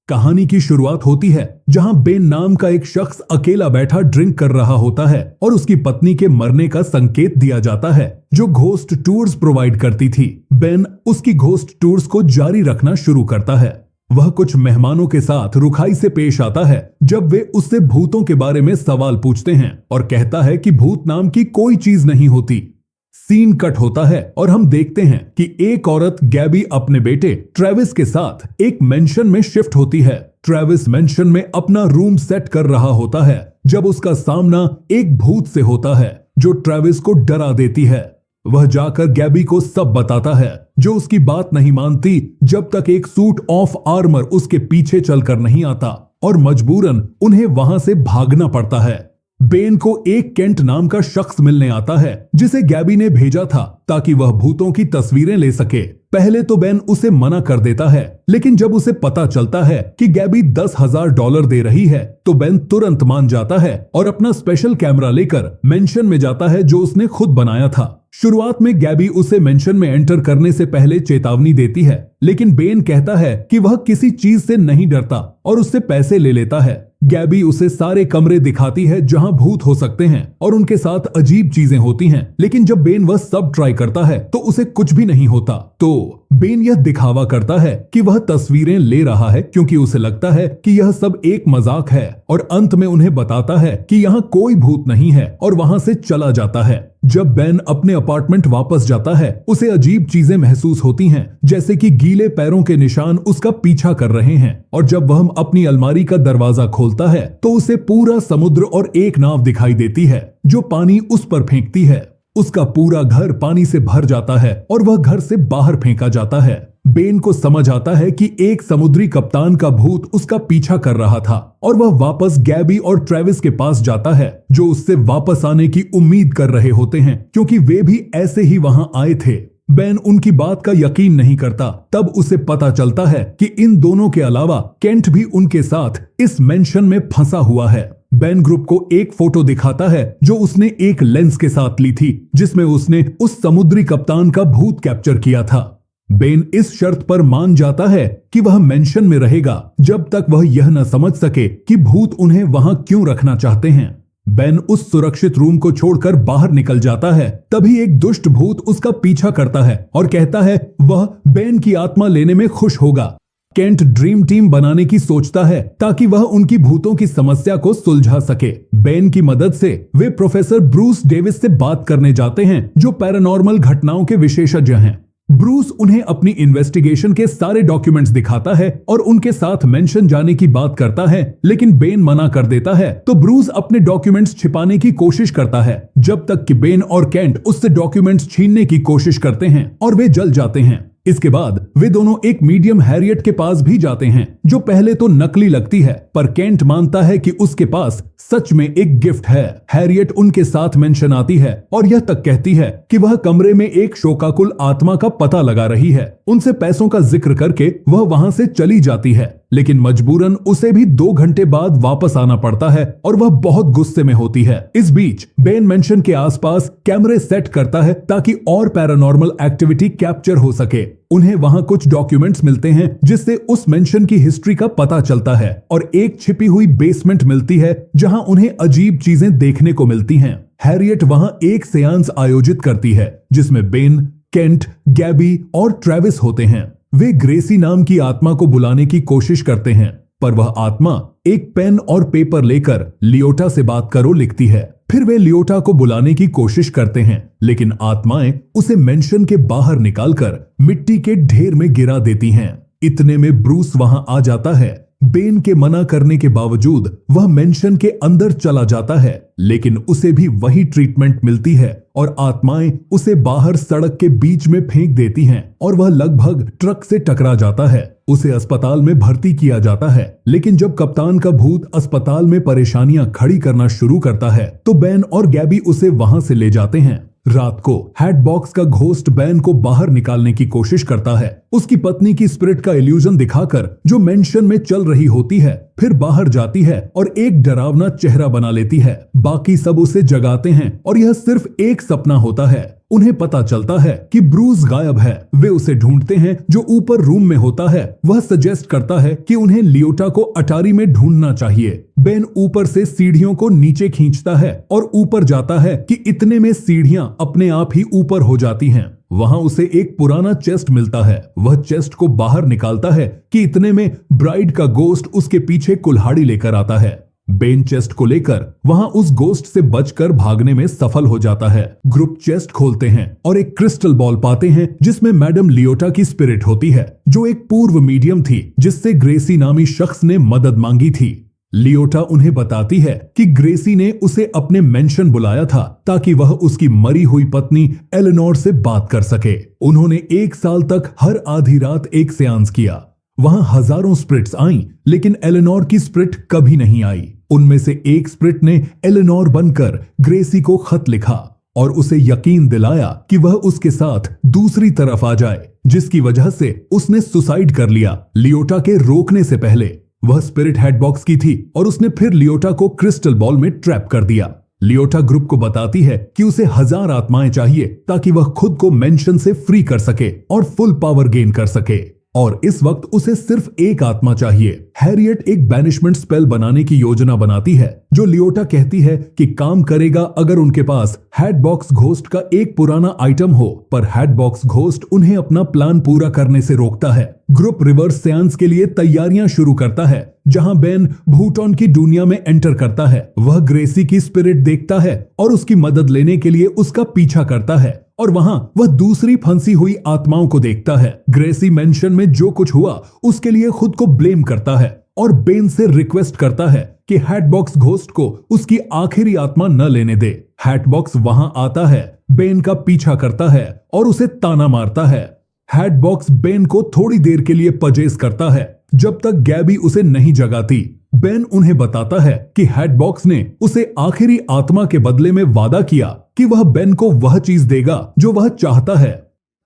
कहानी की शुरुआत होती है जहां बेन नाम का एक शख्स अकेला बैठा ड्रिंक कर रहा होता है और उसकी पत्नी के मरने का संकेत दिया जाता है जो घोस्ट टूर्स प्रोवाइड करती थी। बेन उसकी घोस्ट टूर्स को जारी रखना शुरू करता है। वह कुछ मेहमानों के साथ रुखाई से पेश आता है जब वे उससे भूतों के बारे में सवाल पूछते हैं और कहता है कि भूत नाम की कोई चीज नहीं होती। सीन कट होता है और हम देखते हैं कि एक औरत गैबी अपने बेटे ट्रेविस के साथ एक मेंशन में शिफ्ट होती है। ट्रेविस मेंशन में अपना रूम सेट कर रहा होता है जब उसका सामना एक भूत से होता है जो ट्रेविस को डरा देती है। वह जाकर गैबी को सब बताता है जो उसकी बात नहीं मानती जब तक एक सूट ऑफ आर्मर उसके पीछे चलकर नहीं आता और मजबूरन उन्हें वहां से भागना पड़ता है। बेन को एक केंट नाम का शख्स मिलने आता है जिसे गैबी ने भेजा था ताकि वह भूतों की तस्वीरें ले सके। पहले तो बेन उसे मना कर देता है, लेकिन जब उसे पता चलता है कि गैबी $10,000 दे रही है तो बेन तुरंत मान जाता है और अपना स्पेशल कैमरा लेकर मेंशन में जाता है जो उसने खुद बनाया था। शुरुआत में गैबी उसे मेंशन में एंटर करने से पहले चेतावनी देती है, लेकिन बेन कहता है कि वह किसी चीज से नहीं डरता और उससे पैसे ले लेता है। गैबी उसे सारे कमरे दिखाती है जहां भूत हो सकते हैं और उनके साथ अजीब चीजें होती हैं, लेकिन जब बेन वह सब ट्राई करता है तो उसे कुछ भी नहीं होता। तो बेन यह दिखावा करता है कि वह तस्वीरें ले रहा है क्योंकि उसे लगता है कि यह सब एक मजाक है और अंत में उन्हें बताता है कि यहाँ कोई भूत नहीं है और वहां से चला जाता है। जब बेन अपने अपार्टमेंट वापस जाता है उसे अजीब चीजें महसूस होती हैं, जैसे कि गीले पैरों के निशान उसका पीछा कर रहे हैं और जब वह अपनी अलमारी का दरवाजा खोलता है तो उसे पूरा समुद्र और एक नाव दिखाई देती है जो पानी उस पर फेंकती है। उसका पूरा घर पानी से भर जाता है और वह घर से बाहर फेंका जाता है। बेन को समझ आता है कि एक समुद्री कप्तान का भूत उसका पीछा कर रहा था और वह वापस गैबी और ट्रेविस के पास जाता है जो उससे वापस आने की उम्मीद कर रहे होते हैं क्योंकि वे भी ऐसे ही वहां आए थे। बेन उनकी बात का यकीन नहीं करता। तब उसे पता चलता है कि इन दोनों के अलावा केंट भी उनके साथ इस मेंशन में फंसा हुआ है। बेन ग्रुप को एक फोटो दिखाता है जो उसने एक लेंस के साथ ली थी जिसमें उसने उस समुद्री कप्तान का भूत कैप्चर किया था। बेन इस शर्त पर मान जाता है कि वह मेंशन में रहेगा जब तक वह यह न समझ सके कि भूत उन्हें वहां क्यों रखना चाहते हैं। बेन उस सुरक्षित रूम को छोड़कर बाहर निकल जाता है। तभी एक दुष्ट भूत उसका पीछा करता है और कहता है वह बेन की आत्मा लेने में खुश होगा। केंट ड्रीम टीम बनाने की सोचता है ताकि वह उनकी भूतों की समस्या को सुलझा सके। बेन की मदद से वे प्रोफेसर ब्रूस डेविस से बात करने जाते हैं जो पैरानॉर्मल घटनाओं के विशेषज्ञ हैं। ब्रूस उन्हें अपनी इन्वेस्टिगेशन के सारे डॉक्यूमेंट्स दिखाता है और उनके साथ मेंशन जाने की बात करता है, लेकिन बेन मना कर देता है। तो ब्रूस अपने डॉक्यूमेंट्स छिपाने की कोशिश करता है जब तक कि बेन और केंट उससे डॉक्यूमेंट्स छीनने की कोशिश करते हैं और वे जल जाते हैं। इसके बाद वे दोनों एक मीडियम हैरियट के पास भी जाते हैं जो पहले तो नकली लगती है, पर केंट मानता है कि उसके पास सच में एक गिफ्ट है। हैरियट उनके साथ मेंशन आती है और यह तक कहती है कि वह कमरे में एक शोकाकुल आत्मा का पता लगा रही है। उनसे पैसों का जिक्र करके वह वहां से चली जाती है, लेकिन मजबूरन उसे भी 2 घंटे बाद वापस आना पड़ता है और वह बहुत गुस्से में होती है। इस बीच बेन मेंशन के आसपास कैमरे सेट करता है ताकि और पैरानॉर्मल एक्टिविटी कैप्चर हो सके। उन्हें वहां कुछ डॉक्यूमेंट्स मिलते हैं जिससे उस मेंशन की हिस्ट्री का पता चलता है और एक छिपी हुई बेसमेंट मिलती है जहां उन्हें अजीब चीजें देखने को मिलती हैं। हैरियट वहां एक सेयांस आयोजित करती है जिसमें बेन, केंट, गैबी और ट्रेविस होते हैं। वे ग्रेसी नाम की आत्मा को बुलाने की कोशिश करते हैं, पर वह आत्मा एक पेन और पेपर लेकर लियोटा से बात करो लिखती है। फिर वे लियोटा को बुलाने की कोशिश करते हैं, लेकिन आत्माएं उसे मेंशन के बाहर निकालकर मिट्टी के ढेर में गिरा देती हैं। इतने में ब्रूस वहां आ जाता है। बेन के मना करने के बावजूद वह मेंशन के अंदर चला जाता है, लेकिन उसे भी वही ट्रीटमेंट मिलती है और आत्माएं उसे बाहर सड़क के बीच में फेंक देती हैं और वह लगभग ट्रक से टकरा जाता है। उसे अस्पताल में भर्ती किया जाता है, लेकिन जब कप्तान का भूत अस्पताल में परेशानियां खड़ी करना शुरू करता है तो बेन और गैबी उसे वहां से ले जाते हैं। रात को हैट बॉक्स का घोस्ट बेन को बाहर निकालने की कोशिश करता है, उसकी पत्नी की स्पिरिट का इल्यूजन दिखाकर जो मेंशन में चल रही होती है, फिर बाहर जाती है और एक डरावना चेहरा बना लेती है। बाकी सब उसे जगाते हैं और यह सिर्फ एक सपना होता है। उन्हें पता चलता है कि ब्रूस गायब है। वे उसे ढूंढते हैं जो ऊपर रूम में होता है। वह सजेस्ट करता है कि उन्हें लियोटा को अटारी में ढूंढना चाहिए। बेन ऊपर से सीढ़ियों को नीचे खींचता है और ऊपर जाता है कि इतने में सीढ़ियां अपने आप ही ऊपर हो जाती हैं। वहां उसे एक पुराना चेस्ट मिलता है। वह चेस्ट को बाहर निकालता है कि इतने में ब्राइड का गोस्ट उसके पीछे कुल्हाड़ी लेकर आता है। बेन चेस्ट को लेकर वहां उस गोस्ट से बचकर भागने में सफल हो जाता है। ग्रुप चेस्ट खोलते हैं और एक क्रिस्टल बॉल पाते हैं जिसमें मैडम लियोटा की स्पिरिट होती है, जो एक पूर्व मीडियम थी जिससे ग्रेसी नामी शख्स ने मदद मांगी थी। लियोटा उन्हें बताती है कि ग्रेसी ने उसे अपने मेंशन बुलाया था ताकि वह उसकी मरी हुई पत्नी एलेनोर से बात कर सके। उन्होंने 1 साल तक हर आधी रात एक सेंस किया। वहां हजारों स्पिरिट्स आईं, लेकिन एलेनोर की स्पिरिट कभी नहीं आई। उनमें से एक स्पिरिट ने एलेनोर बनकर ग्रेसी को खत लिखा और उसे यकीन दिलाया कि वह उसके साथ दूसरी तरफ आ जाए, जिसकी वजह से उसने सुसाइड कर लिया लियोटा के रोकने से पहले। वह स्पिरिट हेडबॉक्स की थी और उसने फिर लियोटा को क्रिस्टल बॉल में ट्रैप कर दिया। लियोटा ग्रुप को बताती है कि उसे 1000 आत्माएं चाहिए ताकि वह खुद को मेंशन से फ्री कर सके और फुल पावर गेन कर सके, और इस वक्त उसे सिर्फ एक आत्मा चाहिए। हैरियट एक बैनिशमेंट स्पेल बनाने की योजना बनाती है जो लियोटा कहती है कि काम करेगा अगर उनके पास हेडबॉक्स घोस्ट का एक पुराना आइटम हो, पर हेडबॉक्स घोस्ट उन्हें अपना प्लान पूरा करने से रोकता है। ग्रुप रिवर्स सेंस के लिए तैयारियां शुरू करता है। जहां बेन भूटॉन की दुनिया में एंटर करता है, वह ग्रेसी की स्पिरिट देखता है और उसकी मदद लेने के लिए उसका पीछा करता है, और वहां वह दूसरी फंसी हुई आत्माओं को देखता है। ग्रेसी मेंशन में जो कुछ हुआ उसके लिए खुद को ब्लेम करता है और बेन से रिक्वेस्ट करता है कि हैटबॉक्स घोस्ट को उसकी आखिरी आत्मा न लेने दे। हैटबॉक्स वहां आता है, बेन का पीछा करता है और उसे ताना मारता है। हैटबॉक्स बेन को थोड़ी देर के लिए पजेस करता है जब तक गैबी उसे नहीं जगाती। बेन उन्हें बताता है कि हैटबॉक्स ने उसे आखिरी आत्मा के बदले में वादा किया कि वह बेन को वह चीज देगा जो वह चाहता है।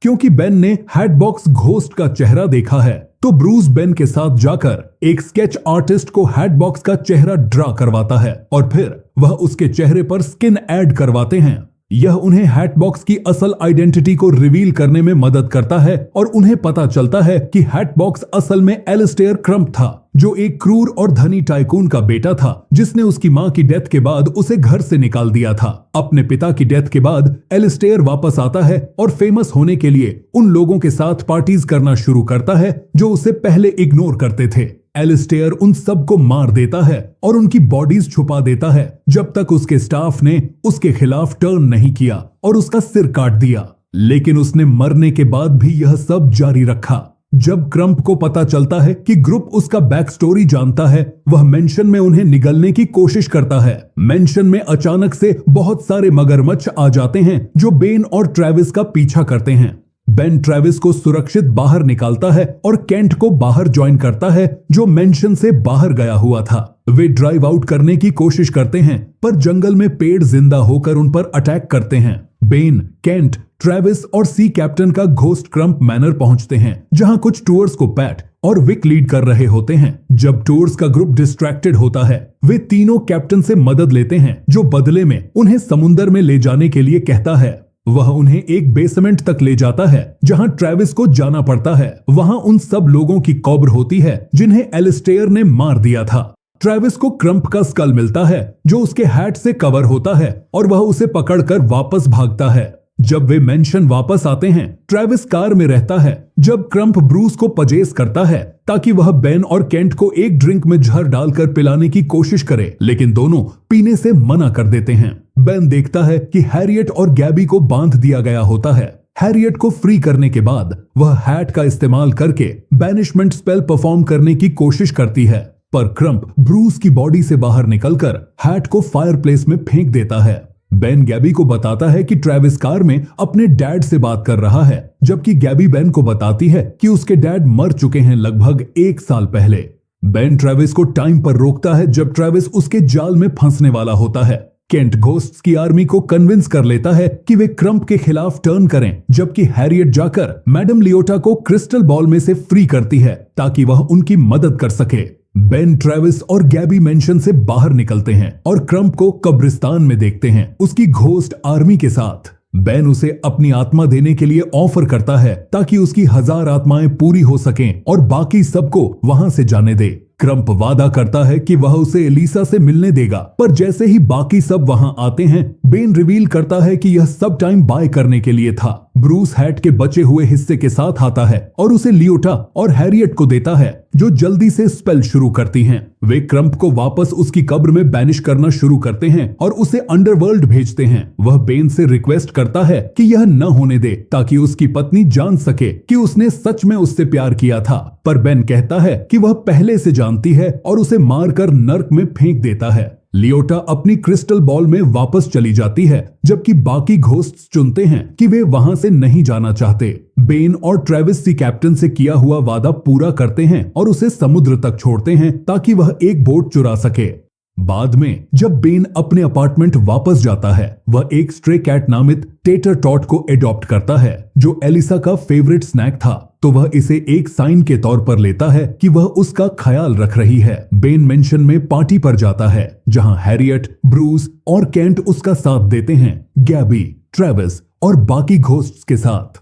क्योंकि बेन ने हैटबॉक्स घोस्ट का चेहरा देखा है, तो ब्रूस बेन के साथ जाकर एक स्केच आर्टिस्ट को हैटबॉक्स का चेहरा ड्रा करवाता है और फिर वह उसके चेहरे पर स्किन ऐड करवाते हैं। यह उन्हें हैटबॉक्स की असल आइडेंटिटी को रिवील करने में मदद करता है और उन्हें पता चलता है कि हैटबॉक्स असल में एलिस्टेयर क्रम्प था, जो एक क्रूर और धनी टाइकून का बेटा था जिसने उसकी मां की डेथ के बाद उसे घर से निकाल दिया था। अपने पिता की डेथ के बाद एलिस्टेयर वापस आता है और फेमस होने के लिए उन लोगों के साथ पार्टीज करना शुरू करता है जो उसे पहले इग्नोर करते थे। एलिस्टेयर उन सबको मार देता है और उनकी बॉडीज छुपा देता है जब तक उसके स्टाफ ने उसके खिलाफ टर्न नहीं किया और उसका सिर काट दिया। लेकिन उसने मरने के बाद भी यह सब जारी रखा। जब क्रम्प को पता चलता है कि ग्रुप उसका बैक स्टोरी जानता है, वह मेंशन में उन्हें निगलने की कोशिश करता है। मेंशन में अचानक से बहुत सारे मगरमच्छ आ जाते हैं जो बेन और ट्रेविस का पीछा करते हैं। बेन ट्रेविस को सुरक्षित बाहर निकालता है और केंट को बाहर ज्वाइन करता है जो मेंशन से बाहर गया हुआ था। वे ड्राइव आउट करने की कोशिश करते हैं, पर जंगल में पेड़ जिंदा होकर उन पर अटैक करते हैं। बेन, केंट, ट्रेविस और सी कैप्टन का घोस्ट क्रम्प मैनर पहुंचते हैं, जहां कुछ टूर्स को पैट और विक लीड कर रहे होते हैं। जब टूर्स का ग्रुप डिस्ट्रैक्टेड होता है, वे तीनों कैप्टन से मदद लेते हैं, जो बदले में उन्हें समुंदर में ले जाने के लिए कहता है। वह उन्हें एक बेसमेंट तक ले जाता है जहां ट्रेविस को जाना पड़ता है। वहां उन सब लोगों की कब्र होती है जिन्हें एलिस्टेयर ने मार दिया था। ट्रेविस को क्रम्प का स्कल मिलता है जो उसके हैट से कवर होता है और वह उसे पकड़कर वापस भागता है। जब वे मेंशन वापस आते हैं, ट्रेविस कार में रहता है जब क्रम्प ब्रूस को पजेस करता है ताकि वह बेन और केंट को एक ड्रिंक में जहर डालकर पिलाने की कोशिश करे, लेकिन दोनों पीने से मना कर देते हैं। बेन देखता है कि हैरियट और गैबी को बांध दिया गया होता है। हैरियट को फ्री करने के बाद वह हैट का इस्तेमाल करके बैनिशमेंट स्पेल परफॉर्म करने की कोशिश करती है, पर क्रम्प ब्रूस की बॉडी से बाहर निकलकर हैट को फायरप्लेस में फेंक देता है। बेन गैबी को बताता है कि ट्रेविस कार में अपने डैड से बात कर रहा है, जबकि गैबी बेन को बताती है कि उसके डैड मर चुके हैं लगभग 1 साल पहले। बेन ट्रेविस को टाइम पर रोकता है जब ट्रेविस उसके जाल में फंसने वाला होता है। केंट घोस्ट्स की आर्मी को कन्विंस कर लेता है कि वे क्रम्प के खिलाफ टर्न करें, जबकि हैरियट जाकर मैडम लियोटा को क्रिस्टल बॉल में से फ्री करती है ताकि वह उनकी मदद कर सके। बेन, ट्रेविस और गैबी मेंशन से बाहर निकलते हैं और क्रम्प को कब्रिस्तान में देखते हैं उसकी घोस्ट आर्मी के साथ। बेन उसे अपनी आत्मा देने के लिए ऑफर करता है ताकि उसकी 1000 आत्माएं पूरी हो सकें और बाकी सबको वहां से जाने दे। क्रम्प वादा करता है कि वह उसे एलिसा से मिलने देगा, पर जैसे ही बाकी सब वहां आते हैं, बेन रिवील करता है कि यह सब टाइम बाय करने के लिए था। ब्रूस हैट के बचे हुए हिस्से के साथ आता है और उसे लियोटा और हैरियट को देता है, जो जल्दी से स्पेल शुरू करती हैं। वे क्रम्प को वापस उसकी कब्र में बैनिश करना शुरू करते हैं और उसे अंडरवर्ल्ड भेजते हैं। वह बेन से रिक्वेस्ट करता है कि यह न होने दे ताकि उसकी पत्नी जान सके कि उसने सच में उससे प्यार किया था, पर बेन कहता है कि वह पहले से जानती है और उसे मारकर नर्क में फेंक देता है। लियोटा अपनी क्रिस्टल बॉल में वापस चली जाती है, जबकि बाकी घोस्ट्स चुनते हैं कि वे वहां से नहीं जाना चाहते। बेन और ट्रेविस सी कैप्टन से किया हुआ वादा पूरा करते हैं और उसे समुद्र तक छोड़ते हैं ताकि वह एक बोट चुरा सके। बाद में जब बेन अपने अपार्टमेंट वापस जाता है, वह एक स्ट्रे कैट नामित टेटर टॉट को एडॉप्ट करता है, जो एलिसा का फेवरेट स्नैक था, तो वह इसे एक साइन के तौर पर लेता है कि वह उसका ख्याल रख रही है। बेन मेंशन में पार्टी पर जाता है, जहां हैरियट, ब्रूस और केंट उसका साथ देते हैं, गैबी, ट्रेविस और बाकी घोस्ट्स के साथ।